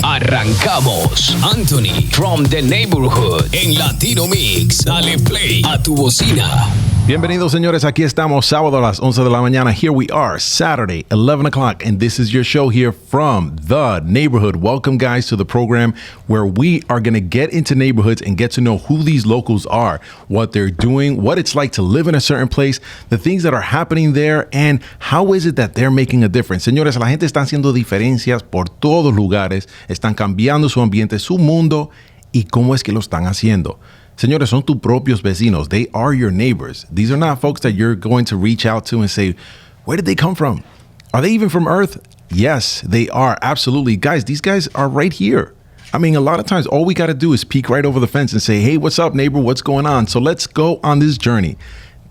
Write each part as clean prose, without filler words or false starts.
Arrancamos. Anthony from the neighborhood en Latino Mixx. Dale play a tu bocina. Bienvenidos, señores. Aquí estamos, sábado a las 11 de la mañana. Here we are, Saturday, 11 o'clock, and this is your show here from the neighborhood. Welcome, guys, to the program where we are going to get into neighborhoods and get to know who these locals are, what they're doing, what it's like to live in a certain place, the things that are happening there, and how is it that they're making a difference. Señores, la gente está haciendo diferencias por todos lugares, están cambiando su ambiente, su mundo, y cómo es que lo están haciendo. Señores, son tus propios vecinos. They are your neighbors. These are not folks that you're going to reach out to and say, where did they come from? Are they even from Earth? Yes, they are. Absolutely. Guys, these guys are right here. I mean, a lot of times, all we got to do is peek right over the fence and say, hey, what's up, neighbor? What's going on? So let's go on this journey.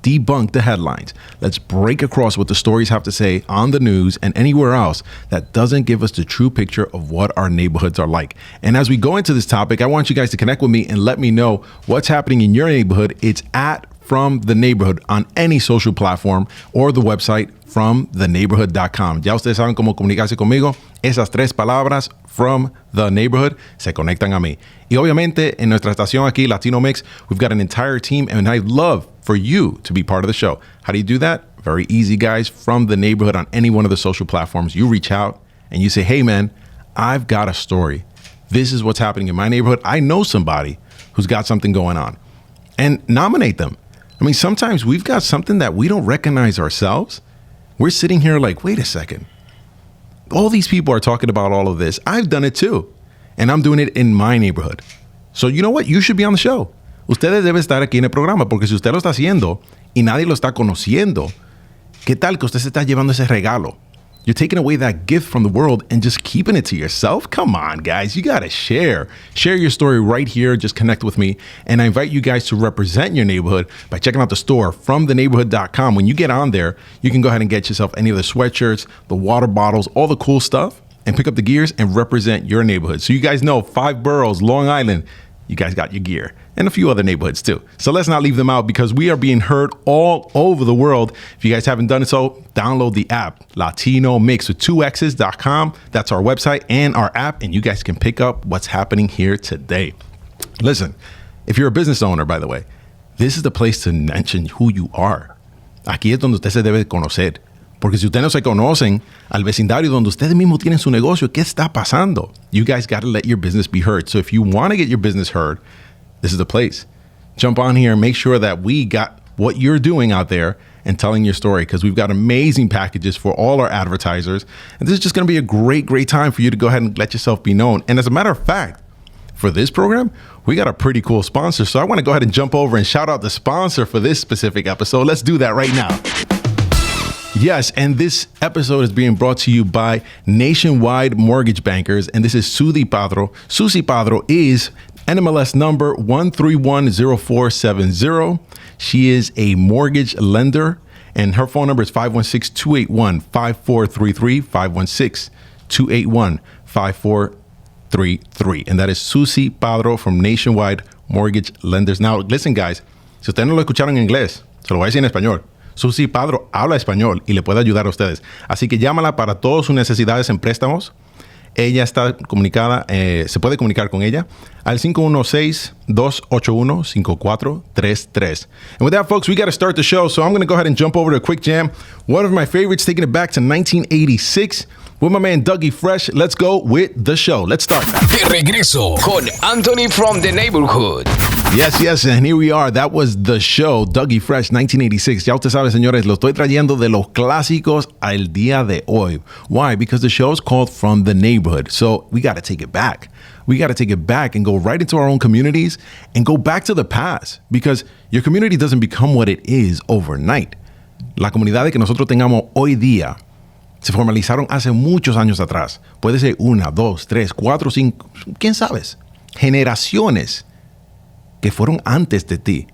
Debunk the headlines. Let's break across what the stories have to say on the news and anywhere else that doesn't give us the true picture of what our neighborhoods are like. And as we go into this topic, I want you guys to connect with me and let me know what's happening in your neighborhood. It's at From the Neighborhood on any social platform or the website fromtheneighborhood.com. Ya ustedes saben cómo comunicarse conmigo. Esas tres palabras, From the Neighborhood, se conectan a mí. Y obviamente en nuestra estación aquí, Latino Mixx, we've got an entire team, and I'd love for you to be part of the show. How do you do that? Very easy, guys. From the Neighborhood on any one of the social platforms, you reach out and you say, hey, man, I've got a story. This is what's happening in my neighborhood. I know somebody who's got something going on. And nominate them. I mean, sometimes we've got something that we don't recognize ourselves. We're sitting here like, wait a second. All these people are talking about all of this. I've done it too. And I'm doing it in my neighborhood. So you know what? You should be on the show. Ustedes deben estar aquí en el programa, porque si usted lo está haciendo y nadie lo está conociendo, ¿qué tal que usted se está llevando ese regalo? You're taking away that gift from the world and just keeping it to yourself? Come on, guys. You got to share. Share your story right here. Just connect with me. And I invite you guys to represent your neighborhood by checking out the store, fromtheneighborhood.com. When you get on there, you can go ahead and get yourself any of the sweatshirts, the water bottles, all the cool stuff, and pick up the gears and represent your neighborhood. So you guys know 5 boroughs, Long Island, you guys got your gear, and a few other neighborhoods too. So let's not leave them out, because we are being heard all over the world. If you guys haven't done it so, download the app, Latino Mixx with 2x's.com. That's our website and our app, and you guys can pick up what's happening here today. Listen, if you're a business owner, by the way, this is the place to mention who you are. Aquí es donde usted se debe conocer. Porque si ustedes no se conocen al vecindario donde ustedes mismos tienen su negocio, ¿qué está pasando? You guys got to let your business be heard. So if you want to get your business heard, this is the place. Jump on here and make sure that we got what you're doing out there and telling your story, because we've got amazing packages for all our advertisers. And this is just going to be a great, great time for you to go ahead and let yourself be known. And as a matter of fact, for this program, we got a pretty cool sponsor. So I want to go ahead and jump over and shout out the sponsor for this specific episode. Let's do that right now. Yes, and this episode is being brought to you by Nationwide Mortgage Bankers, and this is Susi Padro. Susi Padro is NMLS number 1310470. She is a mortgage lender, and her phone number is 516-281-5433, 516-281-5433. And that is Susi Padro from Nationwide Mortgage Lenders. Now, listen, guys, si ustedes no lo escucharon en inglés, se lo voy a decir en español. Susi Padro habla español y le puede ayudar a ustedes. Así que llámala para todas sus necesidades en préstamos. Ella está comunicada, se puede comunicar con ella al 516-281-5433. And with that, folks, we got to start the show. So I'm going to go ahead and jump over to a quick jam. One of my favorites, taking it back to 1986 with my man Dougie Fresh. Let's go with the show. Let's start. De regreso con Anthony from the neighborhood. Yes, and here we are. That was the show, Dougie Fresh, 1986. Ya usted sabe, señores, lo estoy trayendo de los clásicos al día de hoy. Why? Because the show is called From the Neighborhood. So we got to take it back. We got to take it back and go right into our own communities and go back to the past, because your community doesn't become what it is overnight. La comunidad que nosotros tengamos hoy día se formalizaron hace muchos años atrás. Puede ser 1, 2, 3, 4, 5, quién sabe. Generaciones que fueron antes de ti,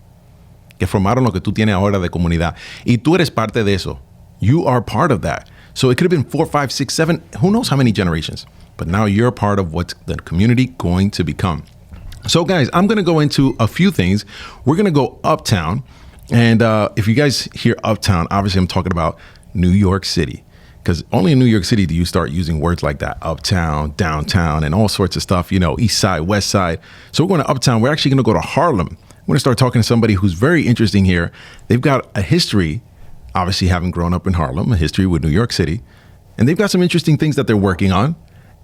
que formaron lo que tú tienes ahora de comunidad. Y tú eres parte de eso. You are part of that. So it could have been 4, 5, 6, 7, who knows how many generations. But now you're a part of what's the community going to become. So guys, I'm going to go into a few things. We're going to go uptown. And if you guys hear uptown, obviously I'm talking about New York City. because only in New York City do you start using words like that, uptown, downtown, and all sorts of stuff, east side, west side. So we're going to uptown. We're actually going to go to Harlem. We're going to start talking to somebody who's very interesting here. They've got a history, obviously having grown up in Harlem, a history with New York City, and they've got some interesting things that they're working on.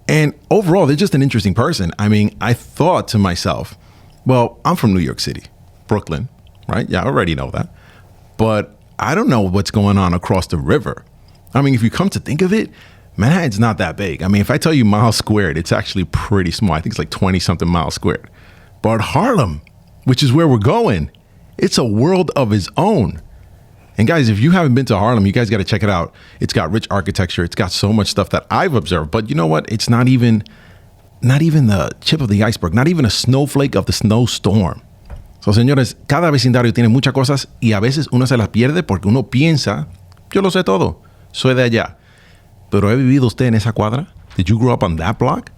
And overall, they're just an interesting person. I mean, I thought to myself, well, I'm from New York City, Brooklyn, right? Yeah, I already know that. But I don't know what's going on across the river. I mean, if you come to think of it, Manhattan's not that big. I mean, if I tell you miles squared, it's actually pretty small. I think it's like 20 something miles squared. But Harlem, which is where we're going, it's a world of its own. And guys, if you haven't been to Harlem, you guys got to check it out. It's got rich architecture. It's got so much stuff that I've observed. But you know what? It's not even the tip of the iceberg, not even a snowflake of the snowstorm. So, señores, cada vecindario tiene muchas cosas y a veces uno se las pierde porque uno piensa, yo lo sé todo, soy de allá. Pero ¿ha vivido usted en esa cuadra? Did you grow up on that block?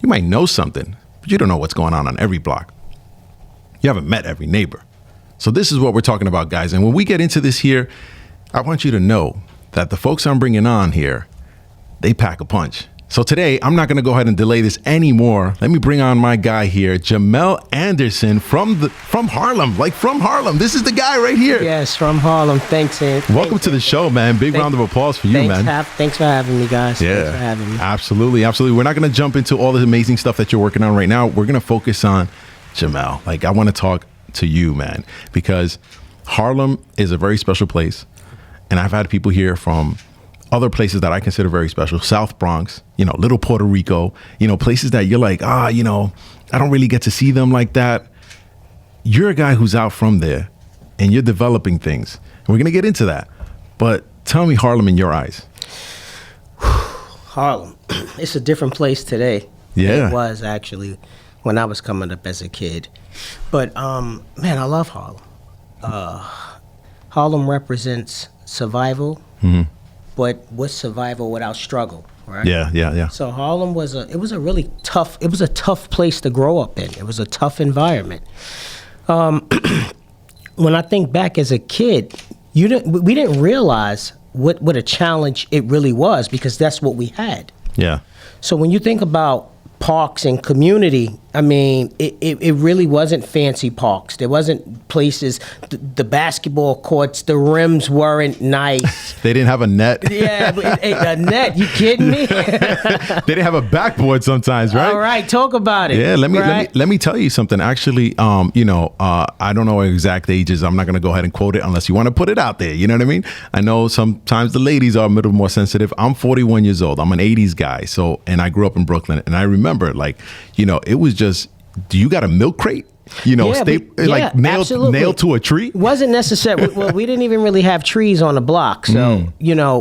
You might know something, but you don't know what's going on every block. You haven't met every neighbor. So this is what we're talking about, guys. And when we get into this here, I want you to know that the folks I'm bringing on here, they pack a punch. So today, I'm not going to go ahead and delay this anymore. Let me bring on my guy here, Jamel Anderson from Harlem. Like from Harlem. This is the guy right here. Yes, from Harlem. Thanks, Ed. Welcome to the show, man. Big round of applause for you, man. Thanks for having me, guys. Yeah, thanks for having me. Absolutely, absolutely. We're not going to jump into all the amazing stuff that you're working on right now. We're going to focus on Jamel. Like, I want to talk to you, man, because Harlem is a very special place. And I've had people here from other places that I consider very special, South Bronx, Little Puerto Rico, places that you're like, I don't really get to see them like that. You're a guy who's out from there and you're developing things. And we're going to get into that. But tell me Harlem in your eyes. Harlem, it's a different place today. Yeah. It was actually when I was coming up as a kid. But, man, I love Harlem. Harlem represents survival, but what's survival without struggle, right? Yeah. So Harlem was a tough place to grow up in. It was a tough environment. When I think back as a kid, we didn't realize what a challenge it really was because that's what we had. Yeah. So when you think about parks and community, I mean, it really wasn't fancy parks. There wasn't places, the basketball courts, the rims weren't nice. They didn't have a net. Yeah, a net, you kidding me? They didn't have a backboard sometimes, right? All right, talk about it. Yeah, let me tell you something. Actually, I don't know exact ages. I'm not going to go ahead and quote it unless you want to put it out there. You know what I mean? I know sometimes the ladies are a little more sensitive. I'm 41 years old. I'm an 80s guy. And I grew up in Brooklyn. And I remember, it was just, do you got a milk crate? Nailed to a tree? Wasn't necessary. Well, we didn't even really have trees on the block. So,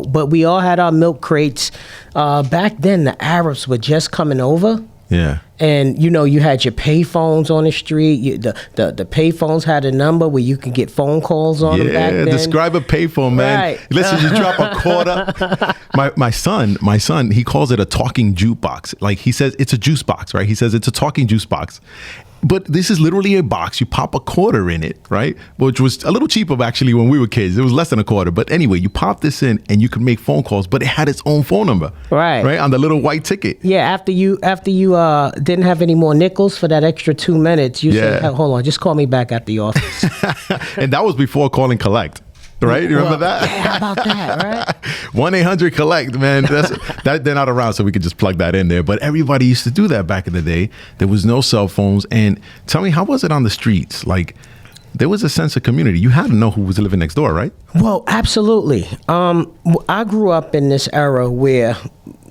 but we all had our milk crates. Back then, the Arabs were just coming over. Yeah. And, you had your pay phones on the street. The pay phones had a number where you could get phone calls on them back then. Describe a pay phone, man. Right. Listen, you drop a quarter. My son, he calls it a talking jukebox. Like he says it's a juice box, right? He says it's a talking juice box. But this is literally a box. You pop a quarter in it, right? Which was a little cheaper actually when we were kids. It was less than a quarter. But anyway, you pop this in and you could make phone calls, but it had its own phone number. Right. On the little white ticket. Yeah, after you didn't have any more nickels for that extra 2 minutes, you said, hey, hold on, just call me back at the office. And that was before call and collect. Right? You remember that? Yeah, how about that, right? 1-800-COLLECT, man. They're not around, so we could just plug that in there. But everybody used to do that back in the day. There was no cell phones. And tell me, how was it on the streets? Like, there was a sense of community. You had to know who was living next door, right? Well, absolutely. I grew up in this era where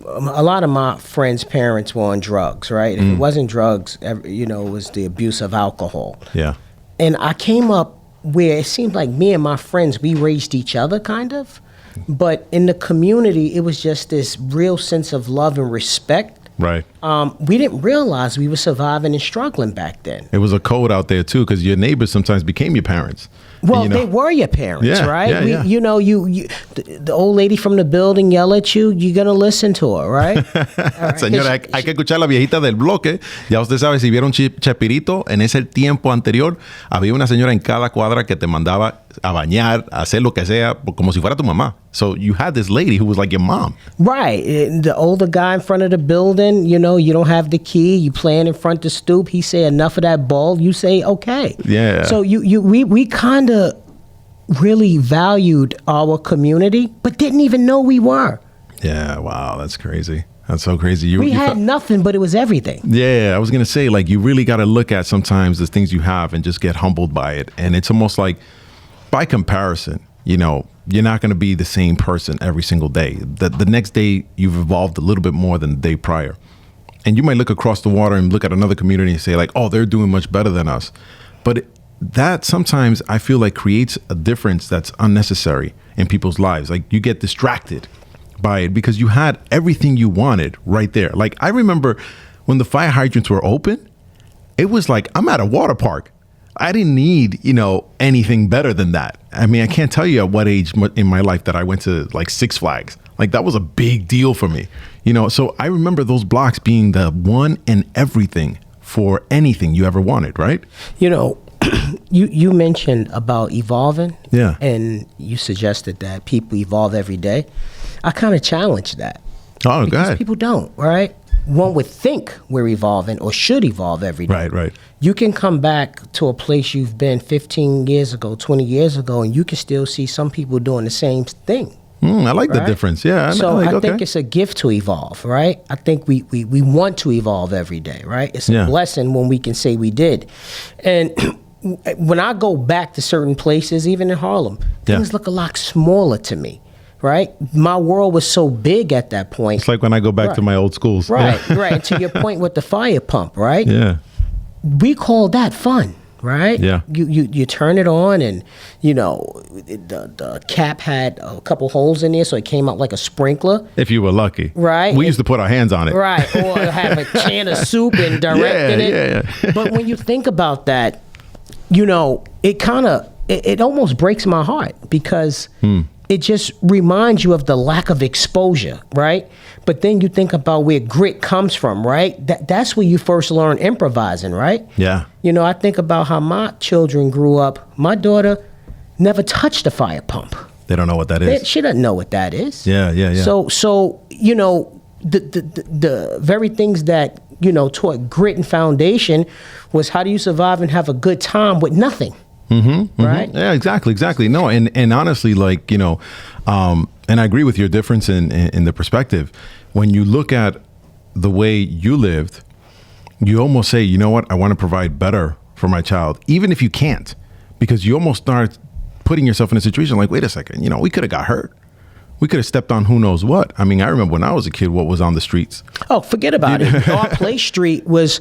a lot of my friends' parents were on drugs, right? If it wasn't drugs, it was the abuse of alcohol. Yeah. And I came up where it seemed like me and my friends, we raised each other kind of. But in the community, it was just this real sense of love and respect. Right. We didn't realize we were surviving and struggling back then. It was a code out there too, because your neighbors sometimes became your parents. Well, they were your parents, right? Yeah. You know, the old lady from the building yell at you, you're going to listen to her, right? Right. Señora, hay que escuchar a la viejita del bloque. Ya usted sabe, si vieron Chespirito, en ese tiempo anterior, había una señora en cada cuadra que te mandaba a bañar, a hacer lo que sea, como si fuera tu mamá. So you had this lady who was like your mom. Right. The older guy in front of the building, you know, you don't have the key, you playing in front of the stoop, he say enough of that ball, you say okay. Yeah. So we kind of really valued our community, but didn't even know we were. Yeah, wow, that's crazy. That's so crazy. We had nothing, but it was everything. Yeah, I was going to say, like, you really got to look at sometimes the things you have and just get humbled by it. And it's almost like, by comparison, you know, you're not going to be the same person every single day. The next day, you've evolved a little bit more than the day prior. And you might look across the water and look at another community and say, like, oh, they're doing much better than us. But that sometimes I feel like creates a difference that's unnecessary in people's lives. Like, you get distracted by it because you had everything you wanted right there. Like, I remember when the fire hydrants were open, it was like, I'm at a water park. I didn't need, you know, anything better than that. I mean, I can't tell you at what age in my life that I went to like Six Flags. Like, that was a big deal for me, you know? So I remember those blocks being the one and everything for anything you ever wanted, right? You know, you mentioned about evolving. Yeah. And you suggested that people evolve every day. I kind of challenge that. Oh, because God. people don't, right? One would think we're evolving or should evolve every day. Right. You can come back to a place you've been 15 years ago, 20 years ago, and you can still see some people doing the same thing. I like the difference. Yeah. I think it's a gift to evolve, right? I think we want to evolve every day, right? It's a blessing when we can say we did. And when I go back to certain places, even in Harlem, things look a lot smaller to me. Right? My world was so big at that point. It's like when I go back to my old schools. Right. And to your point with the fire pump, right? Yeah. We call that fun, right? Yeah. You turn it on and, you know, the cap had a couple holes in there, so it came out like a sprinkler. If you were lucky. Right. We used to put our hands on it. Right. Or have a can of soup and direct it. Yeah. But when you think about that, you know, it almost breaks my heart because it just reminds you of the lack of exposure, right? But then you think about where grit comes from, right? That's where you first learn improvising, right? Yeah. You know, I think about how my children grew up. My daughter never touched a fire pump. They don't know what that is. She doesn't know what that is. Yeah. So you know, the very things that, you know, taught grit and foundation was how do you survive and have a good time with nothing. Right? Yeah, exactly. No, and honestly, like, you know, and I agree with your difference in the perspective. When you look at the way you lived, you almost say, you know what, I want to provide better for my child, even if you can't, because you almost start putting yourself in a situation like, wait a second, you know, we could have got hurt. We could have stepped on who knows what. I mean, I remember when I was a kid, what was on the streets. Oh, forget about it. Our play street was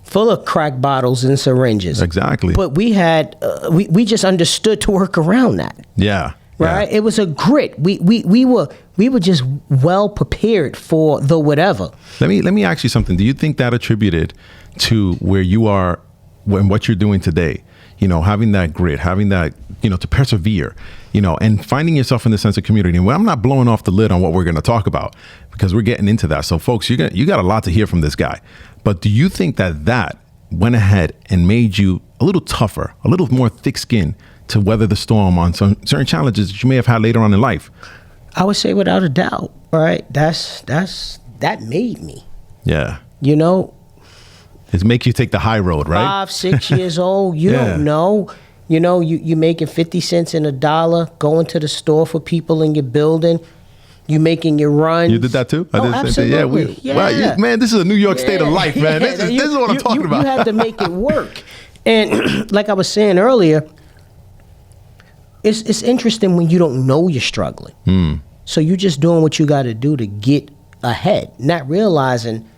full of crack bottles and syringes. Exactly. But we had, we just understood to work around that. Yeah. Right? It was a grit. We were just well prepared for the whatever. Let me ask you something. Do you think that attributed to where you are and what you're doing today? You know, having that grit, having that, you know, to persevere, you know, and finding yourself in the sense of community. And I'm not blowing off the lid on what we're going to talk about because we're getting into that. So, folks, you got a lot to hear from this guy. But do you think that went ahead and made you a little tougher, a little more thick-skinned to weather the storm on some certain challenges that you may have had later on in life? I would say without a doubt, right? That made me. Yeah. You know? It makes you take the high road, right? 5, 6 years old, you don't know. You know, you making 50 cents in a dollar, going to the store for people in your building. You making your runs. You did that too? Oh, absolutely. Wow, man, this is a New York state of life, man. This is what I'm talking about. You have to make it work. And like I was saying earlier, it's interesting when you don't know you're struggling. So you're just doing what you got to do to get ahead, not realizing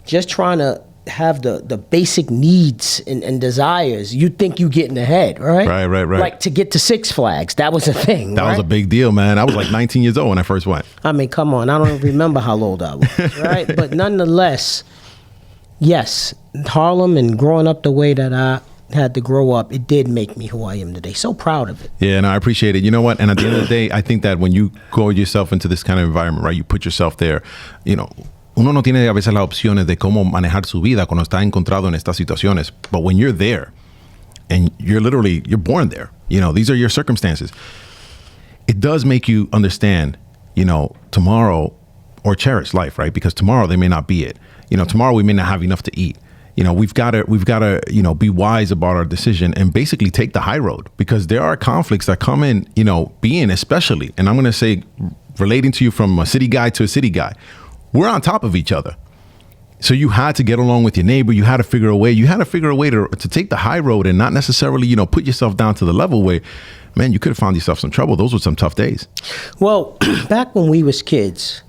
just trying to have the basic needs and desires, you think you getting ahead, right? Right. Like to get to Six Flags, that was a thing. That was a big deal, man. I was like 19 years old when I first went. I mean, come on, I don't remember how old I was, right? But nonetheless, yes, Harlem and growing up the way that I had to grow up, it did make me who I am today. So proud of it. Yeah, and I appreciate it. You know what? And at the end of the day, I think that when you go yourself into this kind of environment, right, you put yourself there, you know, uno no tiene a veces las opciones de cómo manejar su vida cuando está encontrado en estas situaciones. But when you're there and you're born there, you know, these are your circumstances. It does make you understand, you know, tomorrow or cherish life, right? Because tomorrow they may not be it. You know, tomorrow we may not have enough to eat. You know, we've got to, you know, be wise about our decision and basically take the high road, because there are conflicts that come in, you know, being especially, and I'm going to say, relating to you from a city guy to a city guy, we're on top of each other. So you had to get along with your neighbor. You had to figure a way to take the high road and not necessarily, you know, put yourself down to the level where, man, you could have found yourself some trouble. Those were some tough days. Well, back when we was kids,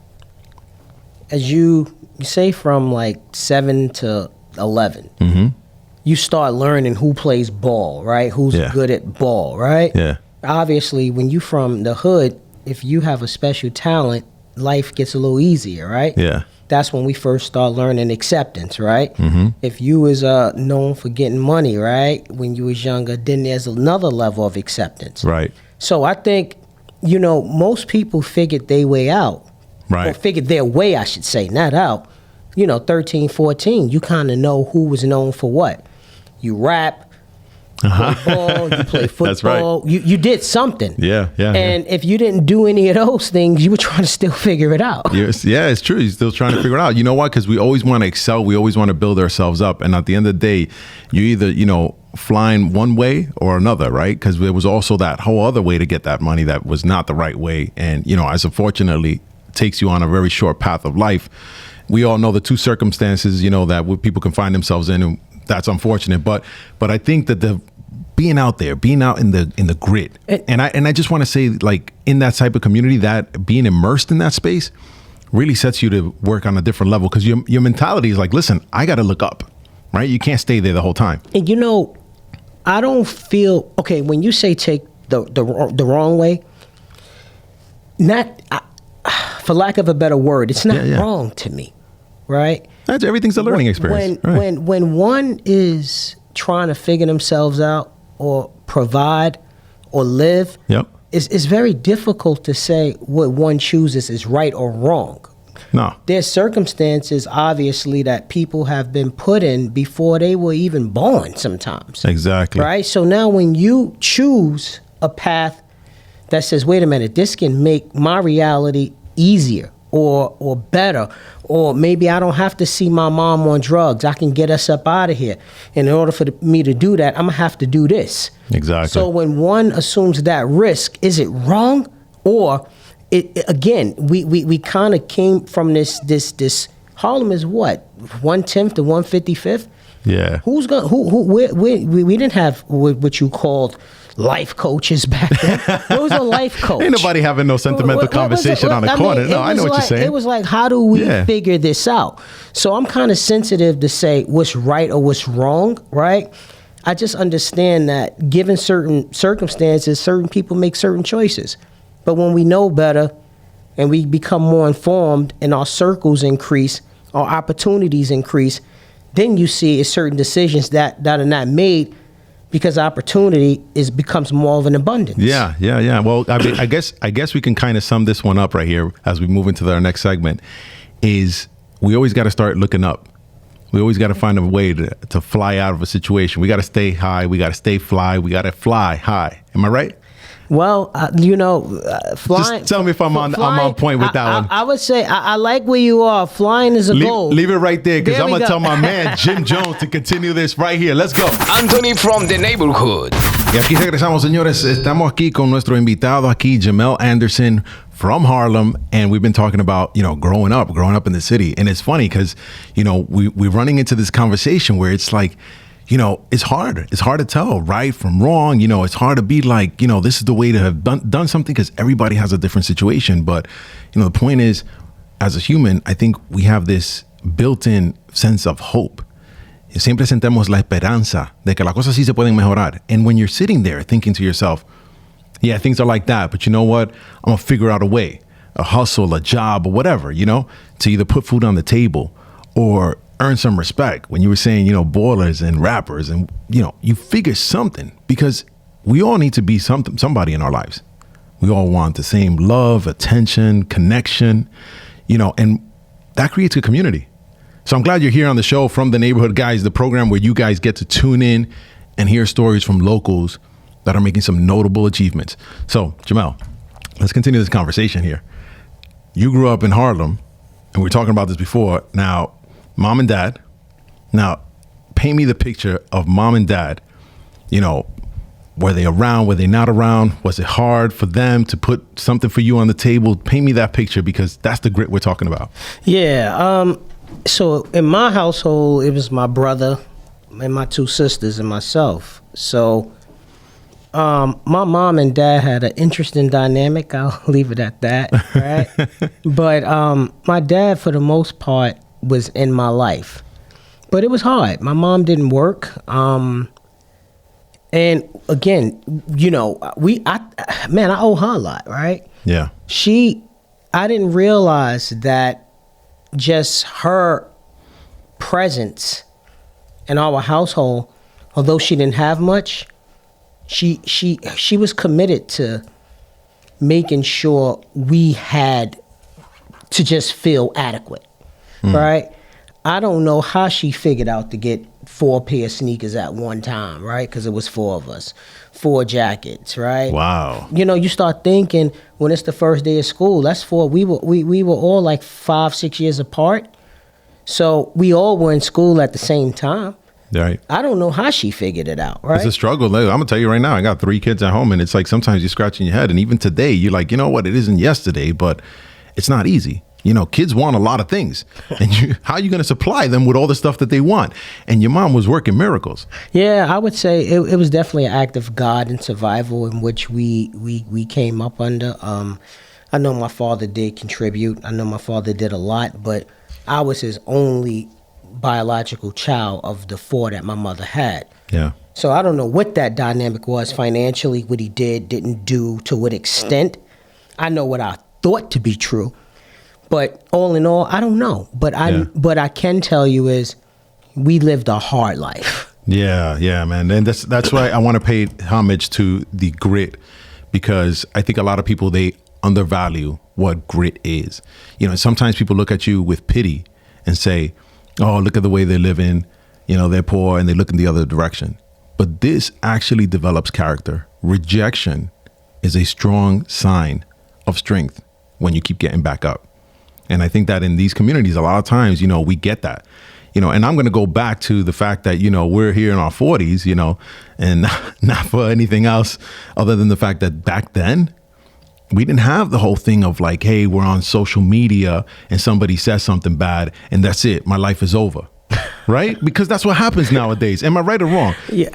as you say, from like 7 to 11, you start learning who plays ball, right? Who's good at ball, right? Yeah. Obviously, when you from the hood, if you have a special talent, life gets a little easier, right? Yeah. That's when we first start learning acceptance, right? If you was known for getting money, right, when you was younger, then there's another level of acceptance. Right. So I think, you know, most people figured their way out. Right. Or figured their way, I should say, not out. You know, 13, 14, you kind of know who was known for what. You rap, play ball, you play football. That's right. You did something. Yeah. And if you didn't do any of those things, you were trying to still figure it out. Yes, yeah, it's true. You're still trying to figure it out. You know what? Because we always want to excel. We always want to build ourselves up. And at the end of the day, you either, you know, flying one way or another, right? Because there was also that whole other way to get that money that was not the right way. And, you know, as unfortunately takes you on a very short path of life. We all know the two circumstances, you know, that people can find themselves in, and that's unfortunate. But I think that being out there, being out in the grit, and I just want to say, like, in that type of community, that being immersed in that space really sets you to work on a different level, because your mentality is like, listen, I got to look up, right? You can't stay there the whole time. And you know, I don't feel okay when you say take the wrong way. For lack of a better word, it's not wrong to me, right? Everything's a learning experience. When one is trying to figure themselves out or provide or live, it's very difficult to say what one chooses is right or wrong. No. There's circumstances, obviously, that people have been put in before they were even born sometimes. Exactly. Right? So now when you choose a path that says, wait a minute, this can make my reality easier or better, or maybe I don't have to see my mom on drugs. I can get us up out of here. And in order for me to do that, I'm going to have to do this. Exactly. So when one assumes that risk, is it wrong? Or, again, we kind of came from this Harlem is what? 1/10 to 155th? Yeah. Who's going we didn't have what you called life coaches back then. There was a life coach. Ain't nobody having no sentimental conversation on the corner. No, I know what you're saying. It was like, how do we figure this out? So I'm kind of sensitive to say what's right or what's wrong, right? I just understand that given certain circumstances, certain people make certain choices. But when we know better and we become more informed and our circles increase, our opportunities increase, then you see certain decisions that are not made because opportunity becomes more of an abundance. Yeah. Well, I guess we can kind of sum this one up right here as we move into our next segment. Is we always got to start looking up. We always got to find a way to fly out of a situation. We got to stay high. We got to stay fly. We got to fly high. Am I right? Well, you know, flying. Just tell me if I'm on point with that one. I would say I like where you are. Flying is a goal. Leave it right there, because I'm going to tell my man, Jim Jones, to continue this right here. Let's go. Anthony from the neighborhood. Y aquí regresamos, señores. Estamos aquí con nuestro invitado aquí, Jamel Anderson from Harlem, and we've been talking about, you know, growing up in the city. And it's funny because, you know, we're running into this conversation where it's like, you know, it's hard. It's hard to tell right from wrong. You know, it's hard to be like, you know, this is the way to have done something, because everybody has a different situation. But, you know, the point is, as a human, I think we have this built-in sense of hope. Siempre sentemos la esperanza de que las cosas sí se pueden mejorar. And when you're sitting there thinking to yourself, yeah, things are like that, but you know what? I'm going to figure out a way, a hustle, a job, or whatever, to either put food on the table or earn some respect. When you were saying, boilers and rappers and, you figure something, because we all need to be somebody in our lives. We all want the same love, attention, connection, and that creates a community. So I'm glad you're here on the show From the Neighborhood, guys, the program where you guys get to tune in and hear stories from locals that are making some notable achievements. So, Jamel, let's continue this conversation here. You grew up in Harlem, and we were talking about this before. Now, mom and dad. Now, paint me the picture of mom and dad. Were they around? Were they not around? Was it hard for them to put something for you on the table? Paint me that picture, because that's the grit we're talking about. Yeah. So in my household, it was my brother and my two sisters and myself. So my mom and dad had an interesting dynamic. I'll leave it at that, right? But my dad, for the most part, was in my life. But it was hard. My mom didn't work. And again, I owe her a lot, right? Yeah. I didn't realize that just her presence in our household, although she didn't have much, she was committed to making sure we had to just feel adequate, right? I don't know how she figured out to get 4 pair of sneakers at one time, right? Because it was 4 of us, 4 jackets, right? Wow. You start thinking when it's the first day of school, that's 4. We were all like 5-6 years apart, so we all were in school at the same time. Right. I don't know how she figured it out, right? It's a struggle. I'm gonna tell you right now, I got 3 kids at home, and it's like sometimes you're scratching your head, and even today you're like, you know what, it isn't yesterday, but it's not easy. Kids want a lot of things, and how are you going to supply them with all the stuff that they want? And your mom was working miracles. Yeah, I would say it was definitely an act of God and survival in which we came up under. I know my father did contribute. I know my father did a lot, but I was his only biological child of the 4 that my mother had. Yeah. So I don't know what that dynamic was financially, what he didn't do, to what extent. I know what I thought to be true. But all in all, I don't know. But I can tell you is we lived a hard life. Yeah, man. And that's why I want to pay homage to the grit, because I think a lot of people, they undervalue what grit is. Sometimes people look at you with pity and say, oh, look at the way they're living. They're poor, and they look in the other direction. But this actually develops character. Rejection is a strong sign of strength when you keep getting back up. And I think that in these communities, a lot of times, we get that, and I'm going to go back to the fact that, we're here in our 40s, and not for anything else other than the fact that back then we didn't have the whole thing of like, hey, we're on social media and somebody says something bad and that's it. My life is over. Right? Because that's what happens nowadays. Am I right or wrong? Yeah,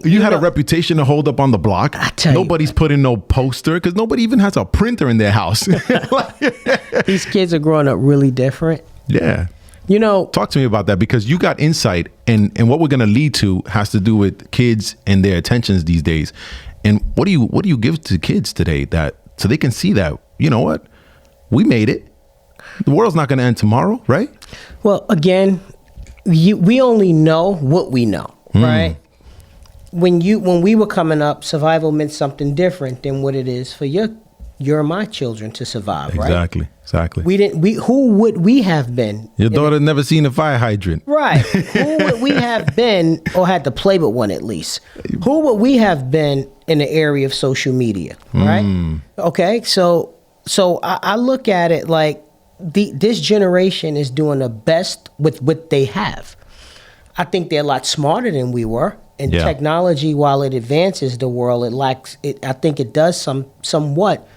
you had a reputation to hold up on the block. Nobody's putting no poster, because nobody even has a printer in their house. These kids are growing up really different. Yeah. Talk to me about that, because you got insight, and what we're going to lead to has to do with kids and their attentions these days. And what do you give to kids today so they can see that, you know what? We made it. The world's not going to end tomorrow, right? Well, again, we only know what we know, right? When we were coming up, survival meant something different than what it is for your and my children to survive, right? Exactly. Who would we have been? Your daughter had never seen a fire hydrant. Right. Who would we have been, or had to play with one at least? Who would we have been in the area of social media, right? Okay, so I look at it like this generation is doing the best with what they have. I think they're a lot smarter than we were. And technology, while it advances the world, I think it does somewhat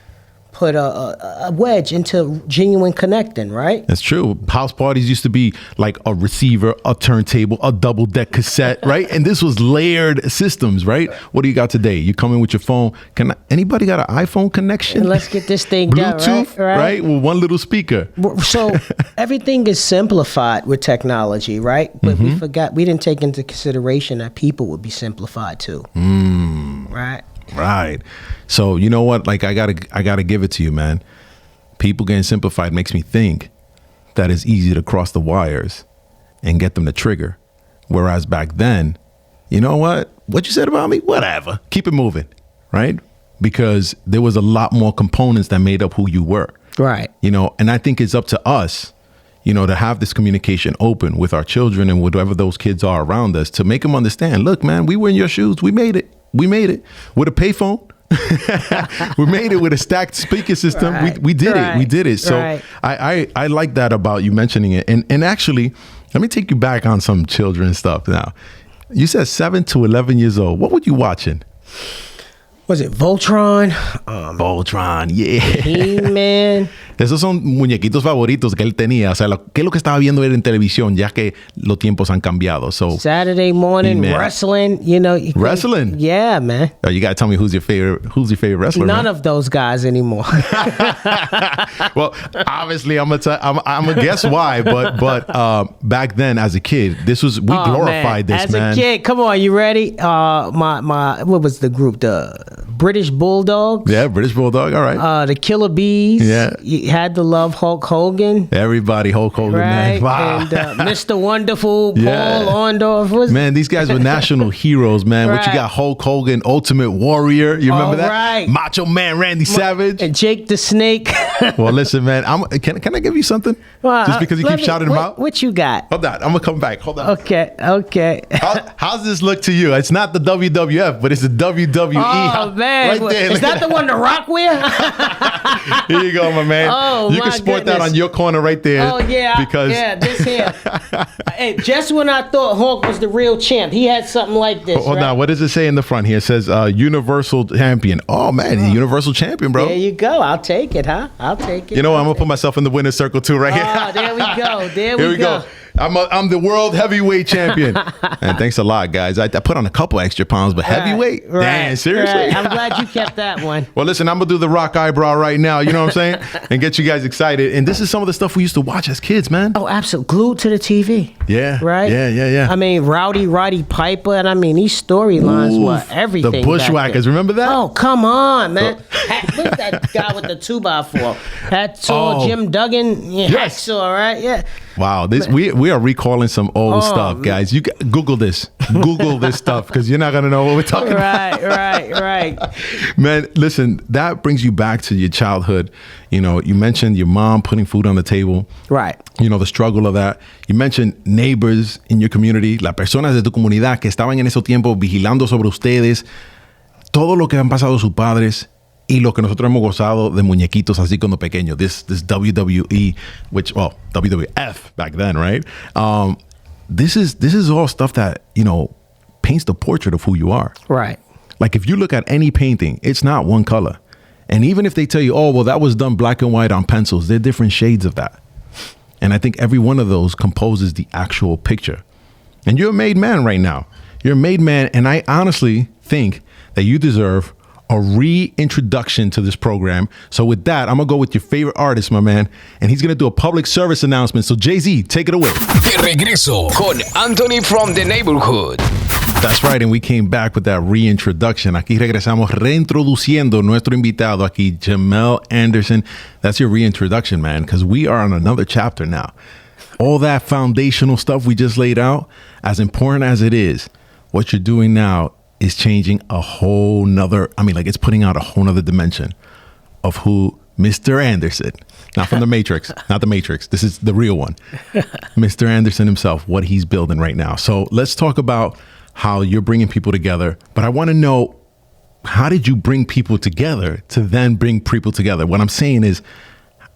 put a wedge into genuine connecting, right? That's true. House parties used to be like a receiver, a turntable, a double deck cassette, right? And this was layered systems, right? What do you got today? You come in with your phone. Anybody got an iPhone connection? And let's get this thing done, Bluetooth, right? With one little speaker. So everything is simplified with technology, right? But we didn't take into consideration that people would be simplified too, right? Right. So you know what? Like I gotta give it to you, man. People getting simplified makes me think that it's easy to cross the wires and get them to trigger. Whereas back then, you know what you said about me? Whatever. Keep it moving, right? Because there was a lot more components that made up who you were. Right. You know, and I think it's up to us, you know, to have this communication open with our children and whatever those kids are around us to make them understand, look, man, we were in your shoes. We made it. We made it with a payphone. We made it with a stacked speaker system. Right. We did it. We did it. So Right. I like that about you mentioning it. And actually, let me take you back on some children stuff now. You said 7 to 11 years old. What were you watching? Was it Voltron? Voltron, yeah. He-Man. Esos son muñequitos favoritos que él tenía. O sea, ¿qué es lo que estaba viendo él en televisión? Ya que los tiempos han cambiado. So Saturday morning He-Man. wrestling. You know, Wrestling? Yeah, man. Oh, you gotta tell me who's your favorite wrestler. None man? of those guys anymore. Well, obviously, I'm gonna guess why, but back then as a kid, we glorified this, As man. a kid, come on, you ready? My what was the group? The British Bulldogs. Yeah, British Bulldog. All right. The Killer Bees. Yeah. You had to love Hulk Hogan. Everybody, Hulk Hogan, Right. man. Wow. And Mr. Wonderful, Yeah. Paul Orndorff. Man, these guys were national heroes, man. What you Right. got? Hulk Hogan, Ultimate Warrior. You remember that? Right. Macho Man Randy Savage. And Jake the Snake. Well, listen, man. Can I give you something? Well, Just because you keep shouting them out? What you got? Hold on. I'm going to come back. Hold on. Okay. How's this look to you? It's not the WWF, but it's the WWE. Oh, man. Right there. Is that the one The Rock wear? Here you go, my man. Oh, you my can sport that goodness. on your corner right there. Oh, yeah. Because Yeah, this here. Hey, just when I thought Hulk was the real champ, he had something like this. Hold right? on. What does it say in the front here? It says Universal Champion. Oh, man. He's a Universal Champion, bro. There you go. I'll take it, huh? I'll take it. You know what? I'm going to put myself in the winner's circle, too, right here. Oh, there we go. There Here we go. I'm the world heavyweight champion. And thanks a lot, guys. I put on a couple extra pounds, but heavyweight? Right, Damn, seriously? right. I'm glad you kept that one. Well, listen, I'm going to do the rock eyebrow right now. You know what I'm saying? And get you guys excited. And this is some of the stuff we used to watch as kids, man. Oh, absolutely. Glued to the TV. Yeah. Right? Yeah. I mean, Roddy Piper, and I mean, these storylines were everything. The back Bushwhackers. then. Remember that? Oh, come on, man. What's that guy with the 2x4? Hacksaw, Jim Duggan. Yeah, Yes. Hacksaw, right? Yeah. Wow, we are recalling some old stuff, guys. You Google this. Google this stuff because you're not going to know what we're talking about. Right. Man, listen, that brings you back to your childhood. You know, you mentioned your mom putting food on the table. Right. You know, the struggle of that. You mentioned neighbors in your community, las personas de tu comunidad que estaban en esos tiempos vigilando sobre ustedes, todo lo que han pasado sus padres y lo que nosotros hemos gozado de muñequitos así cuando pequeños. This WWE, WWF back then, right? This is all stuff that, you know, paints the portrait of who you are. Right. Like if you look at any painting, it's not one color. And even if they tell you, oh, well, that was done black and white on pencils, they're different shades of that. And I think every one of those composes the actual picture. And you're a made man right now. You're a made man. And I honestly think that you deserve a reintroduction to this program. So with that, I'm going to go with your favorite artist, my man. And he's going to do a public service announcement. So Jay-Z, take it away. De regreso con Anthony from the Neighborhood. That's right, and we came back with that reintroduction. Aquí regresamos reintroduciendo nuestro invitado aquí, Jamel Anderson. That's your reintroduction, man, because we are on another chapter now. All that foundational stuff we just laid out, as important as it is, what you're doing now is changing a whole nother, it's putting out a whole nother dimension of who Mr. Anderson, not from the Matrix, not the Matrix. This is the real one. Mr. Anderson himself, what he's building right now. So let's talk about how you're bringing people together. But I want to know, how did you bring people together to then bring people together? What I'm saying is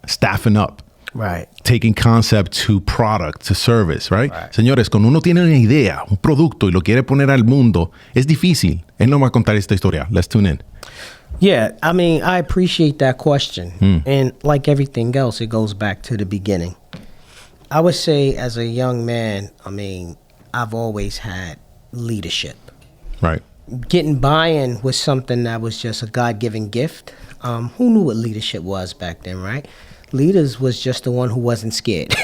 staffing up. Right. Taking concept to product, to service, right? Señores, cuando uno tiene una idea, un producto y lo quiere poner al mundo, es difícil. Él no va a contar esta historia. Let's tune in. Yeah, I mean, I appreciate that question. And like everything else, it goes back to the beginning. I would say as a young man, I mean, I've always had leadership. Right. Getting buy-in was something that was just a God-given gift. Who knew what leadership was back then, right? Leaders was just the one who wasn't scared,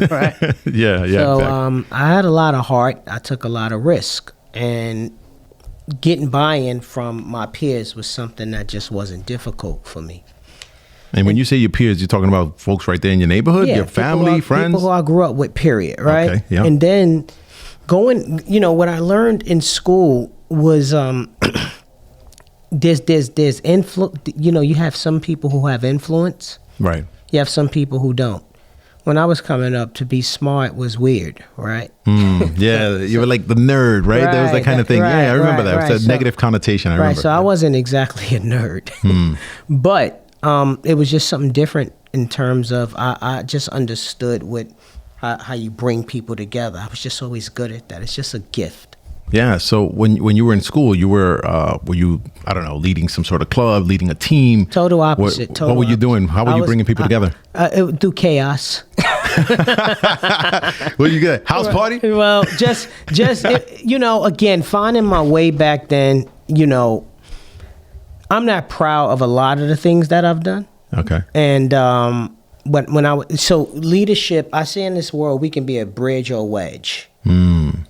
right? Yeah. So exactly. I had a lot of heart. I took a lot of risk. And getting buy-in from my peers was something that just wasn't difficult for me. And when you say your peers, you're talking about folks right there in your neighborhood, your family, friends? People who I grew up with, period, right? Okay, yeah. And then what I learned in school was there's influence. You have some people who have influence. Right. You have some people who don't. When I was coming up, to be smart was weird, right? Yeah, you were like the nerd, right? That was that kind of thing. Right, yeah, I remember that. right. It's a negative connotation. I remember. Right, so I wasn't exactly a nerd. But it was just something different in terms of I just understood how you bring people together. I was just always good at that. It's just a gift. Yeah. So when you were in school, you were you, I don't know, leading some sort of club, leading a team? Total opposite. What were you doing? How were you bringing people together? Through chaos. What you get? House party? Well, just again, finding my way back then. I'm not proud of a lot of the things that I've done. Okay. And so leadership, I say in this world we can be a bridge or a wedge.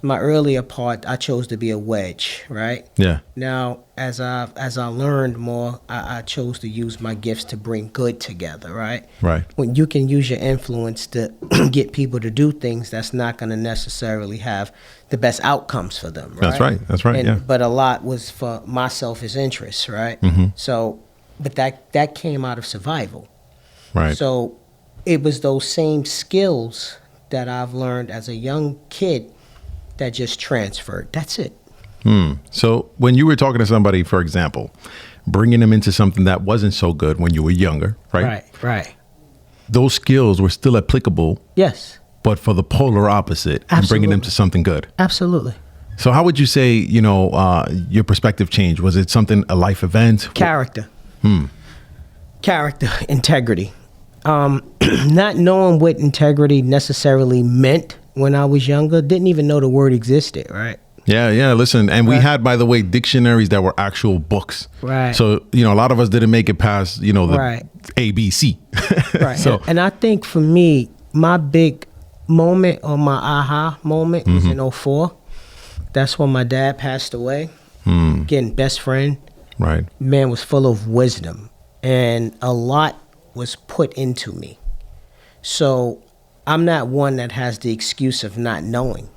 My earlier part, I chose to be a wedge, right? Yeah. Now, as I learned more, I chose to use my gifts to bring good together, right? Right. When you can use your influence to get people to do things, that's not going to necessarily have the best outcomes for them, right? That's right. Yeah. But a lot was for my selfish interests, right? So, but that came out of survival. Right. So it was those same skills that I've learned as a young kid that just transferred. That's it. So when you were talking to somebody, for example, bringing them into something that wasn't so good when you were younger, right? Right. Those skills were still applicable. Yes. But for the polar opposite, and bringing them to something good. Absolutely. So how would you say, your perspective changed? Was it something, a life event? Character. Character, integrity. Not knowing what integrity necessarily meant when I was younger, didn't even know the word existed, right? Yeah. Listen, and we had, by the way, dictionaries that were actual books. Right. So, a lot of us didn't make it past, the ABC. Right. So, and I think for me, my big moment or my aha moment was in 2004. That's when my dad passed away. Again, best friend. Right. Man was full of wisdom, and a lot was put into me. So I'm not one that has the excuse of not knowing.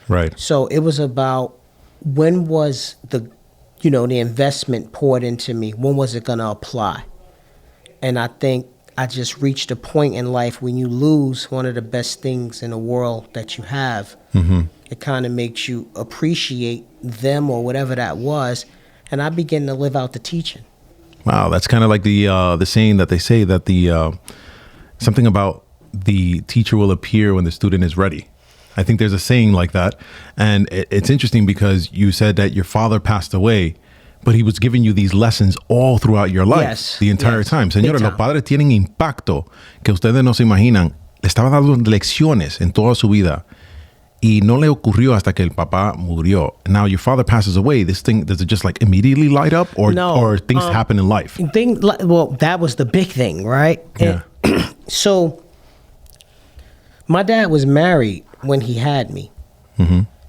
Right. So it was about when was the investment poured into me? When was it going to apply? And I think I just reached a point in life when you lose one of the best things in the world that you have, it kind of makes you appreciate them or whatever that was. And I began to live out the teaching. Wow, that's kind of like the saying that they say that something about the teacher will appear when the student is ready. I think there's a saying like that. And it's interesting because you said that your father passed away, but he was giving you these lessons all throughout your life, the entire time. Señores, los padres tienen impacto que ustedes no se imaginan. Le estaba dando lecciones en toda su vida. Y no le ocurrió hasta que el papá murió. Now your father passes away. This thing, does it just like immediately light up, or things happen in life? Well, that was the big thing, right? Yeah. So my dad was married when he had me.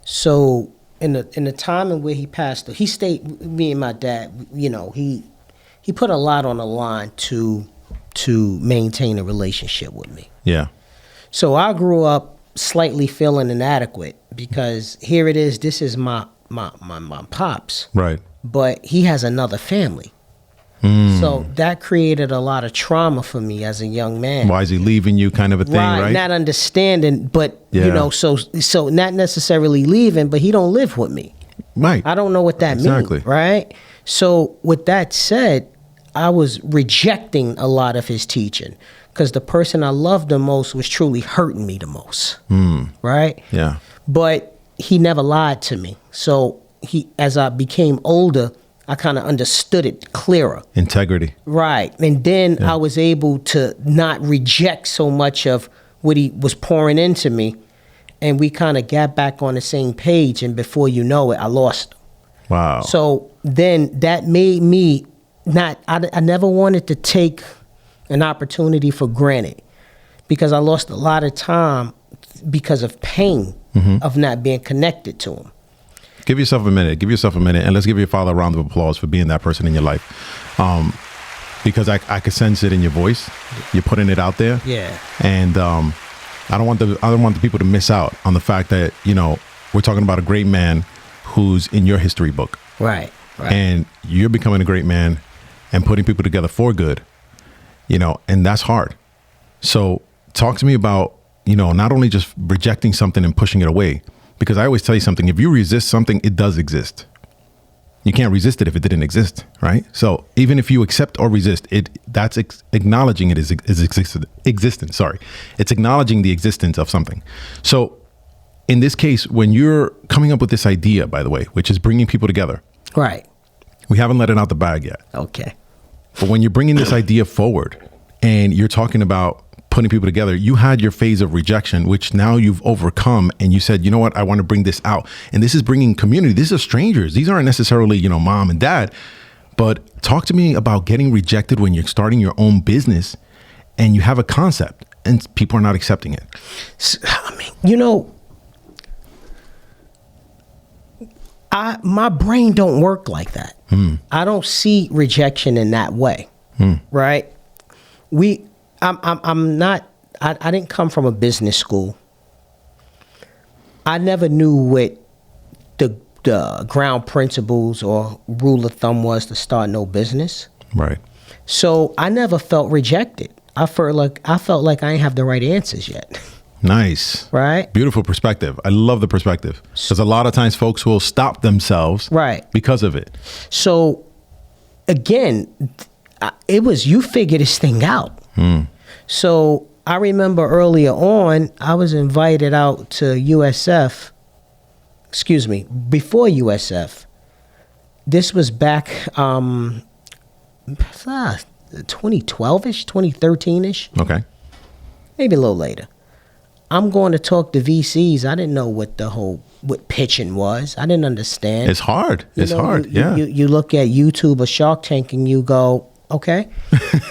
So in the time in where he passed, he stayed. Me and my dad, he put a lot on the line to maintain a relationship with me. Yeah. So I grew up slightly feeling inadequate because here it is. This is my pops. Right. But he has another family. So that created a lot of trauma for me as a young man. Why is he leaving you, kind of a thing, right? Not understanding, but so not necessarily leaving, but he don't live with me. Right. I don't know what that means, right? So with that said, I was rejecting a lot of his teaching because the person I loved the most was truly hurting me the most, right? Yeah. But he never lied to me. So as I became older, I kind of understood it clearer. Integrity. Right. And then I was able to not reject so much of what he was pouring into me. And we kind of got back on the same page. And before you know it, I lost him. Wow. So then that made me I never wanted to take an opportunity for granted, because I lost a lot of time because of pain of not being connected to him. Give yourself a minute. And let's give your father a round of applause for being that person in your life. Because I could sense it in your voice. You're putting it out there. Yeah. And I don't want the people to miss out on the fact that, we're talking about a great man who's in your history book. Right. And you're becoming a great man and putting people together for good, and that's hard. So talk to me about, not only just rejecting something and pushing it away, because I always tell you something, if you resist something, it does exist. You can't resist it if it didn't exist, right? So even if you accept or resist it, that's acknowledging it is existence. Sorry. It's acknowledging the existence of something. So in this case, when you're coming up with this idea, by the way, which is bringing people together. Right. We haven't let it out the bag yet. Okay. But when you're bringing this idea forward and you're talking about putting people together, you had your phase of rejection, which now you've overcome. And you said, you know what, I want to bring this out. And this is bringing community. These are strangers. These aren't necessarily, mom and dad. But talk to me about getting rejected when you're starting your own business and you have a concept and people are not accepting it. My brain don't work like that. I don't see rejection in that way. Right? I'm not. I didn't come from a business school. I never knew what the ground principles or rule of thumb was to start no business. Right. So I never felt rejected. I felt like I ain't have the right answers yet. Nice. Right. Beautiful perspective. I love the perspective, because a lot of times folks will stop themselves because of it. So again, it was, you figure this thing out. So I remember earlier on, I was invited out to USF. Excuse me, before USF. This was back 2012-ish, 2013-ish. Okay. Maybe a little later. I'm going to talk to VCs. I didn't know what pitching was. I didn't understand. It's hard. It's hard. You look at YouTube or Shark Tank and you go, okay.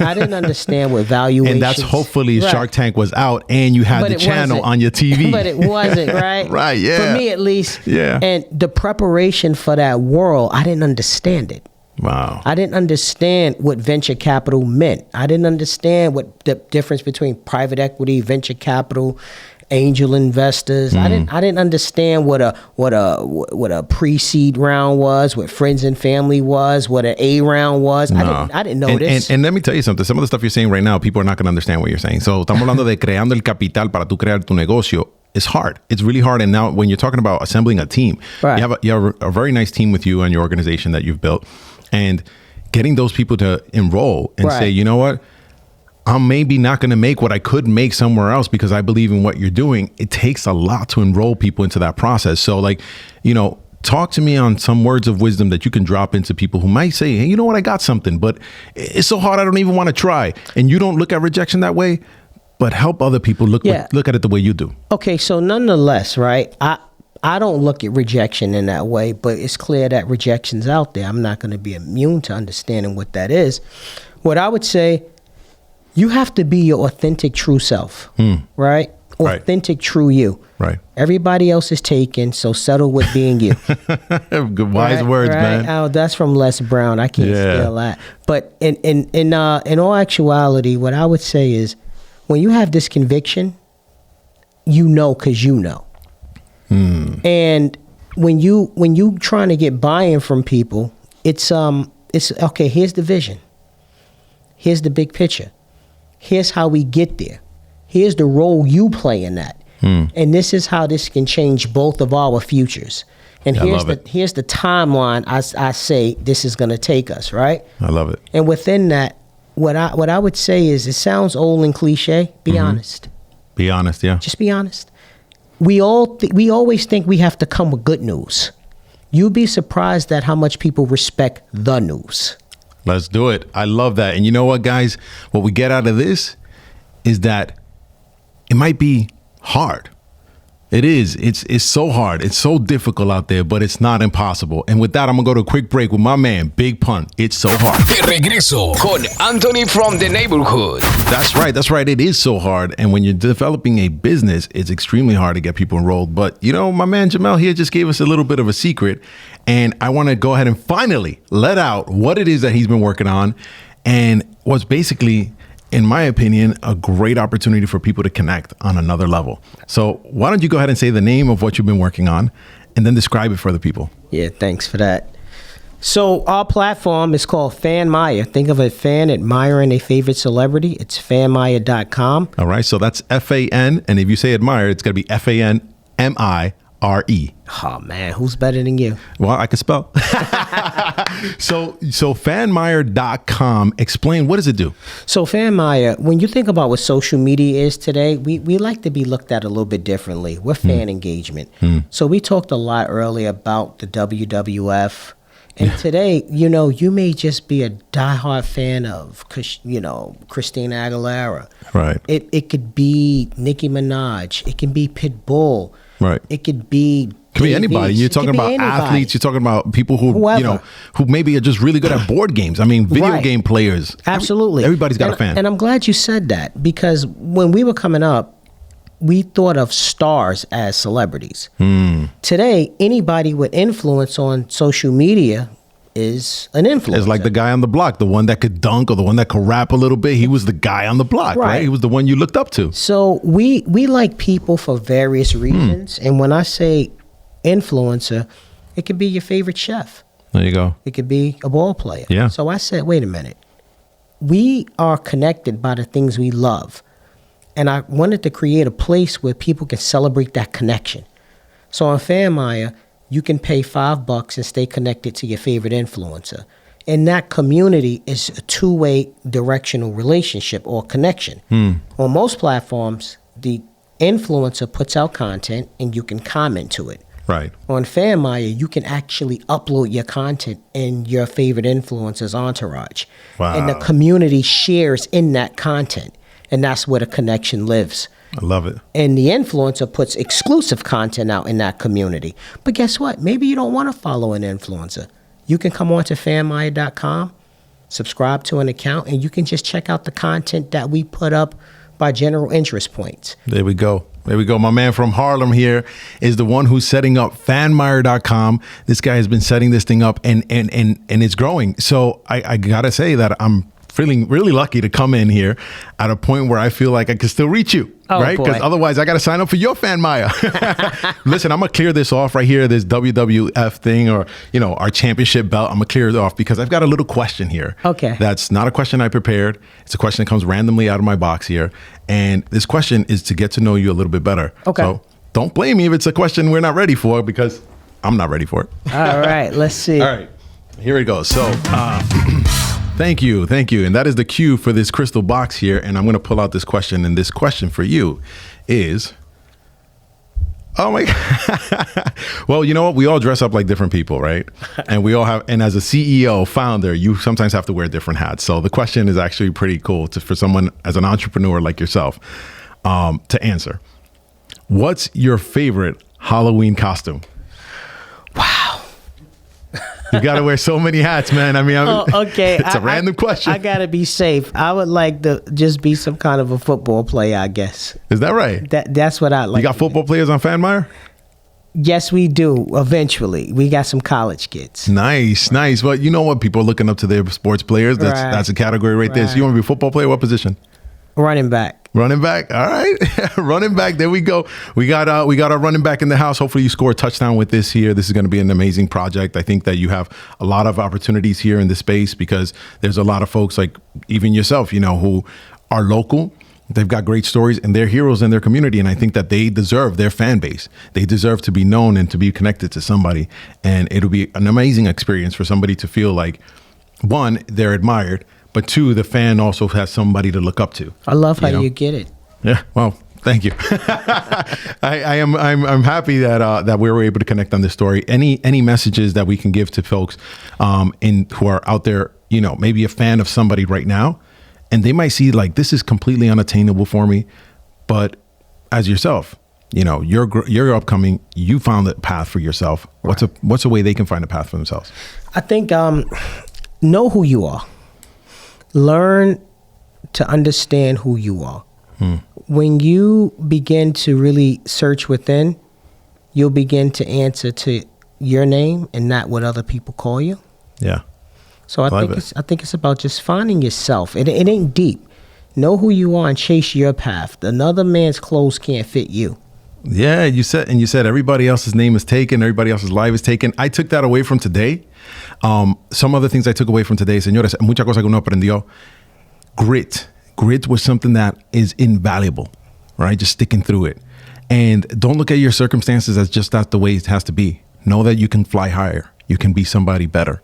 I didn't understand what valuations. And that's hopefully Shark Tank was out and you had the channel on your TV. But it wasn't, right? Right, yeah. For me at least. Yeah. And the preparation for that world, I didn't understand it. Wow. I didn't understand what venture capital meant. I didn't understand what the difference between private equity, venture capital, angel investors. I didn't understand what a pre-seed round was, what friends and family was, what an A round was. No. I didn't know this. And let me tell you something. Some of the stuff you're saying right now, people are not going to understand what you're saying. So estamos hablando de creando el capital para tú crear tu negocio. It's hard. It's really hard. And now when you're talking about assembling a team, you have a very nice team with you and your organization that you've built. And getting those people to enroll and say, you know what, I'm maybe not going to make what I could make somewhere else because I believe in what you're doing. It takes a lot to enroll people into that process. So talk to me on some words of wisdom that you can drop into people who might say, hey, you know what, I got something, but it's so hard, I don't even want to try. And you don't look at rejection that way, but help other people look at it the way you do. Okay, so nonetheless, right, I don't look at rejection in that way, but it's clear that rejection's out there. I'm not going to be immune to understanding what that is. What I would say, you have to be your authentic, true self, right? Authentic, true you. Right. Everybody else is taken, so settle with being you. Good wise words, man. Oh, that's from Les Brown. I can't steal that. But in all actuality, what I would say is, when you have this conviction, you know because you know. And when you trying to get buy-in from people, it's okay, here's the vision. Here's the big picture. Here's how we get there. Here's the role you play in that. And this is how this can change both of our futures. And here's the timeline I say this is going to take us, right? I love it. And within that, what I would say is, it sounds old and cliche. Be honest. Be honest, yeah. Just be honest. We always think we have to come with good news. you'd be surprised at how much people respect the news. Let's do it. I love that. And you know what, guys? What we get out of this is that it might be hard. It is. It's so hard. It's so difficult out there, but it's not impossible. And with that, I'm going to go to a quick break with my man, Big Pun. It's so hard. De regreso con Anthony from the neighborhood. That's right. That's right. It is so hard. And when you're developing a business, it's extremely hard to get people enrolled. But, you know, my man Jamel here just gave us a little bit of a secret. And I want to go ahead and finally let out what it is that he's been working on and what's basically, in my opinion, a great opportunity for people to connect on another level. So why don't you go ahead and say the name of what you've been working on and then describe it for the people. Yeah, thanks for that. So our platform is called FanMaya. Think of a fan admiring a favorite celebrity. It's fanmaya.com. All right. So that's F-A-N. And if you say admire, it's going to be F-A-N-M-I-R-E. Oh, man, who's better than you? Well, I can spell. So fanmire.com. Explain, what does it do? So FanMaya, when you think about what social media is today, we like to be looked at a little bit differently. We're fan engagement. So we talked a lot earlier about the WWF. And today, you know, you may just be a diehard fan of, you know, Christina Aguilera. Right. It could be Nicki Minaj. It can be Pitbull. Right. It could be... Could be anybody. You're talking about athletes. You're talking about people who, whoever, you know, who maybe are just really good at board games. I mean, video game players. Absolutely. Everybody's got a fan. And I'm glad you said that, because when we were coming up, we thought of stars as celebrities. Today, anybody with influence on social media is an influencer. It's like the guy on the block, the one that could dunk or the one that could rap a little bit. He was the guy on the block, right? He was the one you looked up to. So we like people for various reasons. And when I say influencer, it could be your favorite chef. There you go. It could be a ball player. Yeah. So I said, wait a minute. We are connected by the things we love. And I wanted to create a place where people can celebrate that connection. So on FanMaya, you can pay $5 and stay connected to your favorite influencer. And that community is a two-way directional relationship or connection. On most platforms, the influencer puts out content and you can comment to it. Right. On FanMaya, you can actually upload your content in your favorite influencer's entourage. Wow. And the community shares in that content. And that's where the connection lives. I love it. And the influencer puts exclusive content out in that community. But guess what? Maybe you don't want to follow an influencer. You can come on to fanmaya.com, subscribe to an account, and you can just check out the content that we put up by general interest points. There we go. There we go. My man from Harlem here is the one who's setting up fanmire.com. This guy has been setting this thing up and it's growing. So I got to say that I'm feeling really lucky to come in here at a point where I feel like I can still reach you, right? Because otherwise I got to sign up for your FanMaya. Listen, I'm going to clear this off right here, this WWF thing or, you know, our championship belt. I'm going to clear it off because I've got a little question here. Okay. That's not a question I prepared. It's a question that comes randomly out of my box here. And this question is to get to know you a little bit better. Okay. So don't blame me if it's a question we're not ready for because I'm not ready for it. All right, let's see. All right, here it goes. So, Thank you. And that is the cue for this crystal box here. And I'm going to pull out this question. And this question for you is, oh my God. Well, you know what? We all dress up like different people, right? And we all have, and as a CEO, founder, you sometimes have to wear different hats. So the question is actually pretty cool for someone as an entrepreneur like yourself to answer. What's your favorite Halloween costume? Wow. You got to wear so many hats, man. I mean, okay. It's a random question. I got to be safe. I would like to just be some kind of a football player, I guess. Is that right? That's what I like. You got football players on FanMire? Yes, we do. Eventually. We got some college kids. Nice. Well, you know what? People are looking up to their sports players. That's a category right there. So you want to be a football player? What position? Running back. Running back. All right. Running back. There we go. We got our running back in the house. Hopefully you score a touchdown with this here. This is going to be an amazing project. I think that you have a lot of opportunities here in this space because there's a lot of folks like even yourself, you know, who are local. They've got great stories and they're heroes in their community. And I think that they deserve their fan base. They deserve to be known and to be connected to somebody. And it'll be an amazing experience for somebody to feel like, one, they're admired, but two, the fan also has somebody to look up to. I love how you get it. Yeah, well, Thank you. I'm happy that we were able to connect on this story. Any messages that we can give to folks who are out there, maybe a fan of somebody right now, and they might see like this is completely unattainable for me, but as yourself, you're upcoming. You found the path for yourself. Right. What's a way they can find a path for themselves? I think know who you are. Learn to understand who you are. When you begin to really search within, you'll begin to answer to your name and not what other people call you. Yeah. So I think it's about just finding yourself. It ain't deep. Know who you are and chase your path. Another man's clothes can't fit you. Yeah, you said everybody else's name is taken, everybody else's life is taken. I took that away from today. Some other things I took away from today, señores, mucha cosa que uno aprendió. Grit was something that is invaluable, right? Just sticking through it. And don't look at your circumstances as just that's the way it has to be. Know that you can fly higher. You can be somebody better.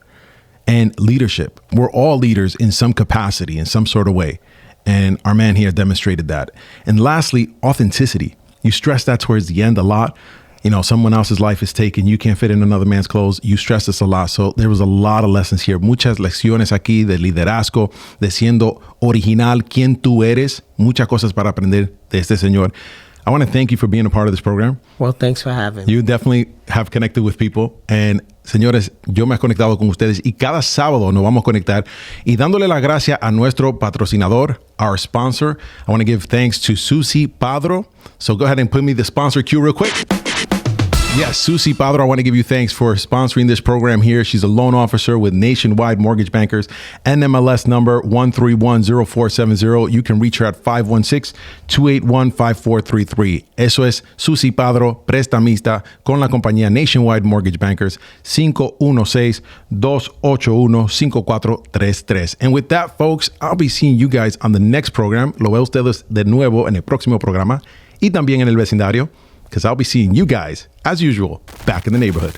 And leadership. We're all leaders in some capacity, in some sort of way. And our man here demonstrated that. And lastly, authenticity. You stress that towards the end a lot. Someone else's life is taken. You can't fit in another man's clothes. You stress this a lot. So there was a lot of lessons here. Muchas lecciones aquí de liderazgo, de siendo original, quién tú eres. Muchas cosas para aprender de este señor. I want to thank you for being a part of this program. Well, thanks for having me. You definitely have connected with people. And señores, yo me he conectado con ustedes y cada sábado nos vamos a conectar. Y dándole la gracia a nuestro patrocinador, our sponsor. I want to give thanks to Susi Padro. So go ahead and put me the sponsor cue real quick. Yes, Susi Padro, I want to give you thanks for sponsoring this program here. She's a loan officer with Nationwide Mortgage Bankers, NMLS number 1310470. You can reach her at 516-281-5433. Eso es Susi Padro, prestamista con la compañía Nationwide Mortgage Bankers, 516-281-5433. And with that, folks, I'll be seeing you guys on the next program. Lo veo ustedes de nuevo en el próximo programa y también en el vecindario. Because I'll be seeing you guys, as usual, back in the neighborhood.